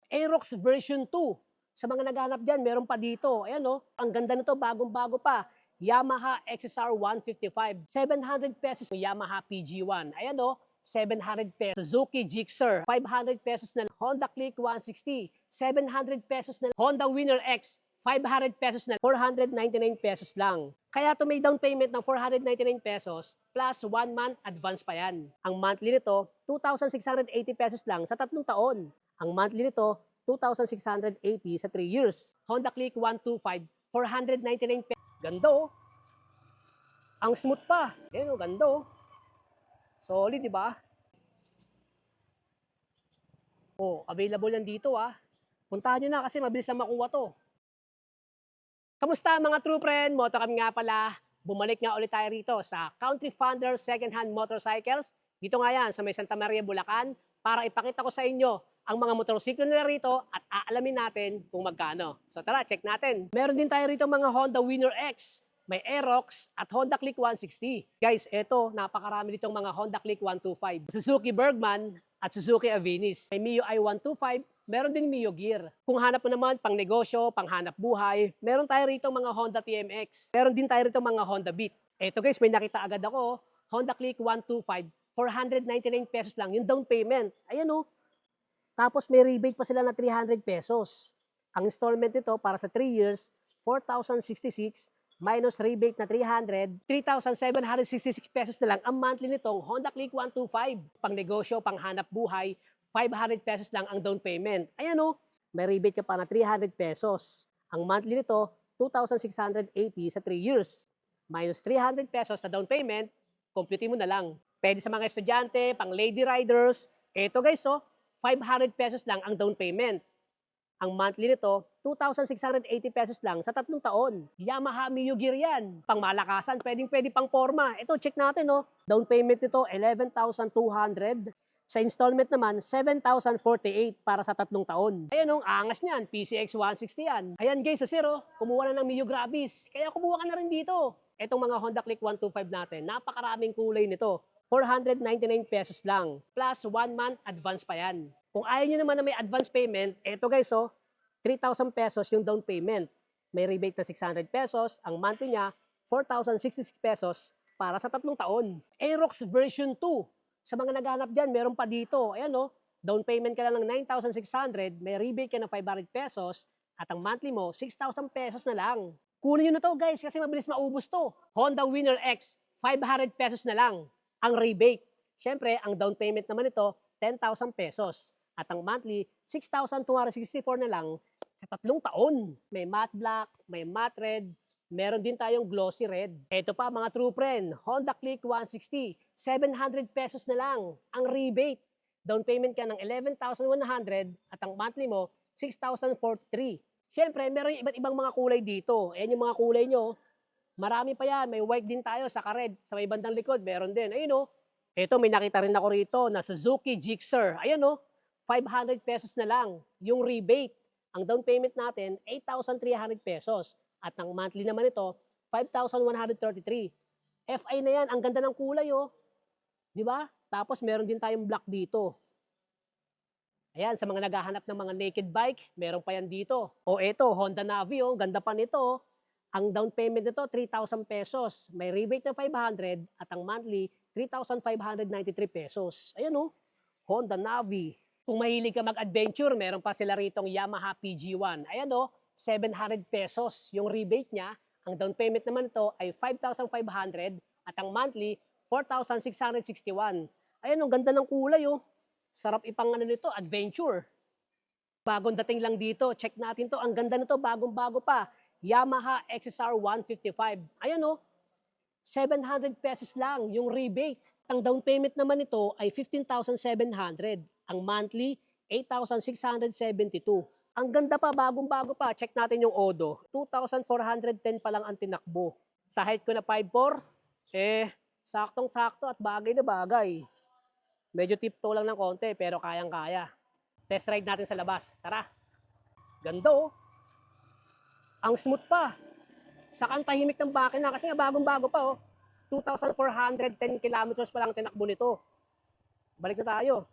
Aerox version 2. Sa mga naghahanap dyan, meron pa dito. Ayan o, ang ganda nito, bagong-bago pa. Yamaha XSR 155. 700 pesos Yamaha PG1. Ayan o, 700 pesos. Suzuki Gixxer. 500 pesos na Honda Click 160. 700 pesos na Honda Winner X. 500 pesos na 499 pesos lang. Kaya to may down payment ng 499 pesos plus 1 month advance pa yan. Ang monthly nito, 2,680 pesos lang sa 3 taon. Ang monthly nito, 2,680 sa 3 years. Honda Click 125, 499 pesos. Ganda oh. Ang smooth pa. Yan oh, ganda oh. Solid, di ba? Oh, available yan dito ah. Puntahan nyo na kasi mabilis lang makuha to. Kamusta mga true friend? Moto kami nga pala. Bumalik nga ulit tayo rito sa Country Thunder Secondhand Motorcycles. Dito nga yan sa may Santa Maria, Bulacan para ipakita ko sa inyo ang mga motorsiklo nila rito at aalamin natin kung magkano. So tara, check natin. Meron din tayo rito mga Honda Winner X, may Aerox at Honda Click 160. Guys, eto, napakarami ditong mga Honda Click 125. Suzuki Bergman at Suzuki Avinis. May Mio i125, meron din Mio Gear. Kung hanap mo naman pang negosyo, pang hanap buhay, meron tayo rito mga Honda TMX. Meron din tayo rito mga Honda Beat. Eto guys, may nakita agad ako, Honda Click 125, 499 pesos lang yung down payment. Ayan oh. Tapos may rebate pa sila na 300 pesos. Ang installment nito para sa 3 years, 4,066 minus rebate na 300, 3,766 pesos na lang ang monthly nitong Honda Click 125. Pang negosyo, pang hanap buhay, 500 pesos lang ang down payment. Ayan o, may rebate ka pa na 300 pesos. Ang monthly nito, 2,680 sa 3 years. Minus 300 pesos sa down payment, compute mo na lang. Pwede sa mga estudyante, pang lady riders. Ito guys, 500 pesos lang ang down payment. Ang monthly nito, 2,680 pesos lang sa 3 taon. Yamaha Mio Gear yan. Pang malakasan, pwedeng-pwede pang forma. Ito, check natin, Down payment nito, 11,200. Sa installment naman, 7,048 para sa 3 taon. Ayan, angas niyan. PCX 160 yan. Ayan guys, sa zero, kumuha na ng Mio Gravis. Kaya kumuha ka na rin dito. Itong mga Honda Click 125 natin, napakaraming kulay nito. 499 pesos lang. Plus 1 month advance pa yan. Kung ayaw nyo naman na may advance payment, eto guys, 3,000 pesos yung down payment. May rebate na 600 pesos. Ang monthly niya, 4,066 pesos para sa 3 taon. Aerox version 2. Sa mga naghahanap dyan, meron pa dito. Ayan down payment ka lang ng 9,600, may rebate ka ng 500 pesos, at ang monthly mo, 6,000 pesos na lang. Kunin nyo na to guys kasi mabilis maubos to. Honda Winner X, 500 pesos na lang ang rebate. Siyempre, ang down payment naman ito, 10,000 pesos. At ang monthly, 6,264 na lang sa 3 taon. May matte black, may matte red, meron din tayong glossy red. Ito pa mga true friend, Honda Click 160, 700 pesos na lang ang rebate. Down payment ka ng 11,100 at ang monthly mo, 6,043. Siyempre, meron iba't ibang mga kulay dito. Ayan yung mga kulay nyo. Marami pa yan. May white din tayo sa red. Sa may bandang likod, meron din. Ayun Ito, may nakita rin ako rito na Suzuki Gixxer. Ayan 500 pesos na lang yung rebate. Ang down payment natin, 8,300 pesos. At ang monthly naman ito, 5,133. FI na yan. Ang ganda ng kulay Di ba? Tapos meron din tayong black dito. Ayan, sa mga naghahanap ng mga naked bike, meron pa yan dito. Ito, Honda Navi ganda pa nito. Ang down payment nito, 3,000 pesos. May rebate na 500 at ang monthly, 3,593 pesos. Ayan Honda Navi. Kung mahilig ka mag-adventure, meron pa sila ritong Yamaha PG1. Ayan 700 pesos yung rebate niya. Ang down payment naman ito ay 5,500 at ang monthly, 4,661. Ayan ganda ng kulay Sarap ipang nito, adventure. Bagong dating lang dito. Check natin to. Ang ganda nito, bagong-bago pa. Yamaha XSR 155. Ayan 700 pesos lang yung rebate. Ang down payment naman nito ay 15,700. Ang monthly, 8,672. Ang ganda pa, bagong-bago pa. Check natin yung odo. 2,410 pa lang ang tinakbo. Sa height ko na 5'4", saktong-sakto at bagay na bagay. Medyo tiptoe lang ng konti pero kayang-kaya. Test ride natin sa labas. Tara. Ganda Ang smooth pa. Saka ang tahimik ng makina kasi nga bagong-bago pa 2,410 kilometers pa lang tinakbo nito. Balik na tayo.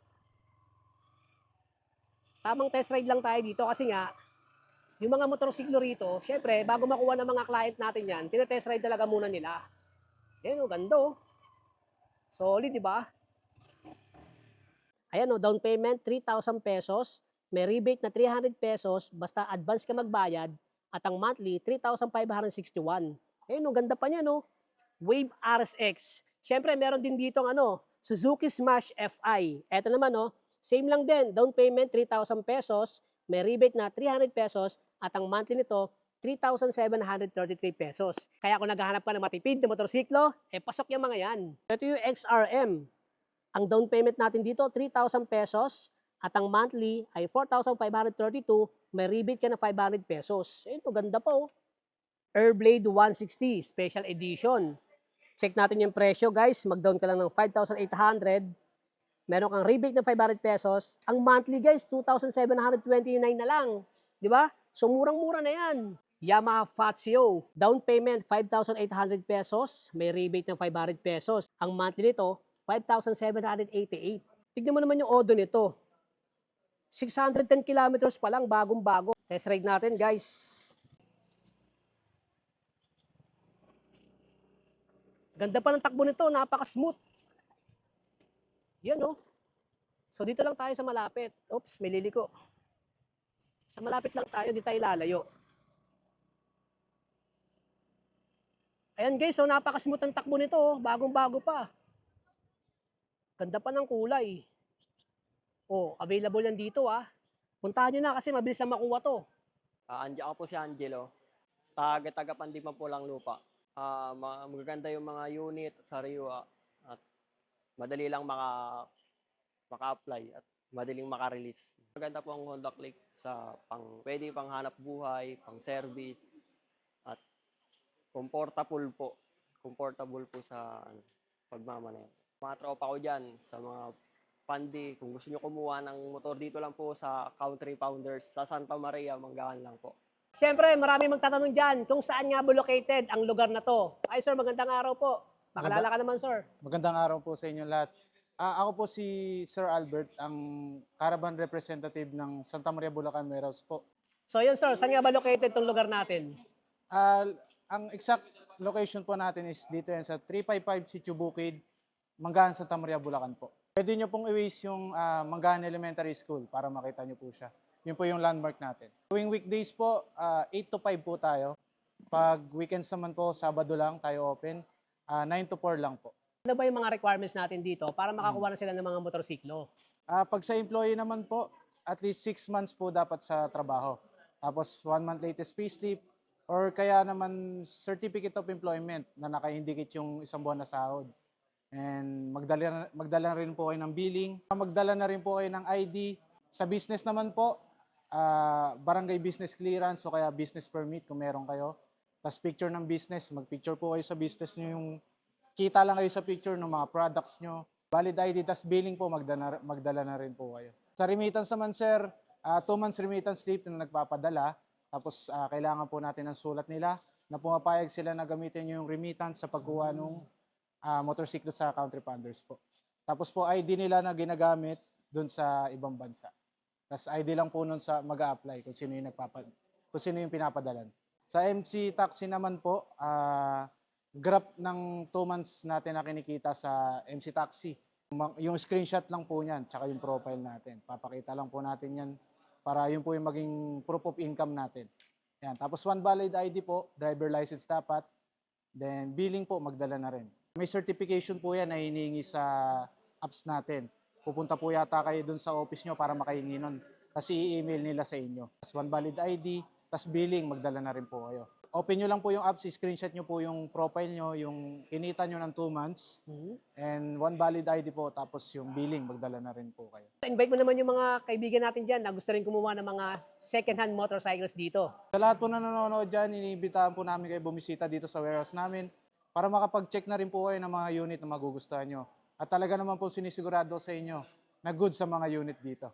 Tamang test ride lang tayo dito kasi nga, yung mga motorsiklo rito, syempre, bago makuha ng mga client natin yan, tinetest ride talaga muna nila. Yan o, ganda o. Solid, di ba? Ayan o, down payment, 3,000 pesos. May rebate na 300 pesos, basta advance ka magbayad. At ang monthly, 3,561. Ayun o, ganda pa niya no. Wave RSX. Syempre, meron din dito ang Suzuki Smash FI. Eto naman no, same lang din, down payment 3,000 pesos, may rebate na 300 pesos, at ang monthly nito, 3,733 pesos. Kaya kung naghahanap ka ng matipid na motorsiklo, pasok yung mga yan. Ito yung XRM. Ang down payment natin dito, 3,000 pesos, at ang monthly ay 4,532, may rebate ka na 500 pesos. Ito, ganda pa oh. Airblade 160 Special Edition. Check natin yung presyo guys, mag-down ka lang ng 5,800. Meron kang rebate ng 500 pesos. Ang monthly guys, 2,729 na lang. Di ba? So murang-mura na yan. Yamaha Fazio, down payment 5,800 pesos, may rebate ng 500 pesos. Ang monthly nito, 5,788. Tignan mo naman yung odo nito. 610 kilometers pa lang, bagong-bago. Test ride natin guys. Ganda pa ng takbo nito, napaka-smooth. Yan oh. So dito lang tayo sa malapit. Oops, may liliko. Sa malapit lang tayo, di tayo lalayo. Ayan guys, so napaka-smooth ang takbo nito, oh. Bagong-bago pa. Ganda pa ng kulay. Oh, available yan dito ah. Puntahan nyo na kasi mabilis lang makuha to. Andiyan ako po si Angelo. Taga Pandiman po lang lupa. Magaganda yung mga unit sa sariwa at madali lang maka-apply at madaling maka-release. Maganda po ang Honda Click sa pwede pang hanap buhay, pang service at comfortable po. Comfortable po sa pagmamaneho. Mga tropa ko dyan sa mga Pandi, kung gusto nyo kumuha ng motor dito lang po sa Country Founders sa Santa Maria, Manggahan lang po. Siyempre, marami magtatanong dyan kung saan nga ba located ang lugar na to. Ay sir, magandang araw po. Pakilala ka naman sir. Magandang araw po sa inyo lahat. Ako po si Sir Albert, ang caravan representative ng Santa Maria, Bulacan Warehouse po. So yun sir, saan nga ba located tong lugar natin? Ang exact location po natin is dito yan sa 355 Sitio Bukid, Manggahan, Santa Maria, Bulacan po. Pwede nyo pong i-waste yung Manggahan Elementary School para makita nyo po siya. Yun po yung landmark natin. Tuwing weekdays po, 8 to 5 po tayo. Pag weekends naman po, Sabado lang tayo open. 9 to 4 lang po. Ano ba yung mga requirements natin dito para makakuha na sila ng mga motorsiklo? Pag sa employee naman po, at least 6 months po dapat sa trabaho. Tapos 1 month latest payslip or kaya naman certificate of employment na naka-indicate yung isang buwan na sahod. And magdala rin po kayo ng billing. Magdala na rin po kayo ng ID. Sa business naman po, barangay business clearance o kaya business permit kung meron kayo. Tapos picture ng business, magpicture po kayo sa business nyo, yung kita lang kayo sa picture ng mga products nyo. Valid ID, tapos billing po, magdala na rin po kayo. Sa remittance naman sir, 2 months remittance slip na nagpapadala. Tapos kailangan po natin ng sulat nila na pumapayag sila na gamitin yung remittance sa pagkuha ng motorsiklo sa Country Founders po. Tapos po ID nila na ginagamit doon sa ibang bansa. Tapos ID lang po nun sa mag-a-apply kung sino yung pinapadalan. Sa MC Taxi naman po, graph ng 2 months natin na kinikita sa MC Taxi. Yung screenshot lang po niyan, tsaka yung profile natin. Papakita lang po natin yan para yun po yung maging proof of income natin. Yan. Tapos 1 valid ID po, driver license dapat. Then billing po, magdala na rin. May certification po yan na hinihingi sa apps natin. Pupunta po yata kayo dun sa office nyo para makahingi nun. Kasi i-email nila sa inyo. Tapos 1 valid ID, tapos billing, magdala na rin po kayo. Open nyo lang po yung apps, screenshot nyo po yung profile nyo, yung kinita nyo ng 2 months. And 1 valid ID po, tapos yung billing, magdala na rin po kayo. Invite mo naman yung mga kaibigan natin dyan na gusto rin kumuha ng mga second-hand motorcycles dito. Sa lahat po na nanonood dyan, iniimbitahan po namin kayo bumisita dito sa warehouse namin para makapag-check na rin po kayo ng mga unit na magugustuhan nyo. At talaga naman po sinisigurado sa inyo na good sa mga unit dito.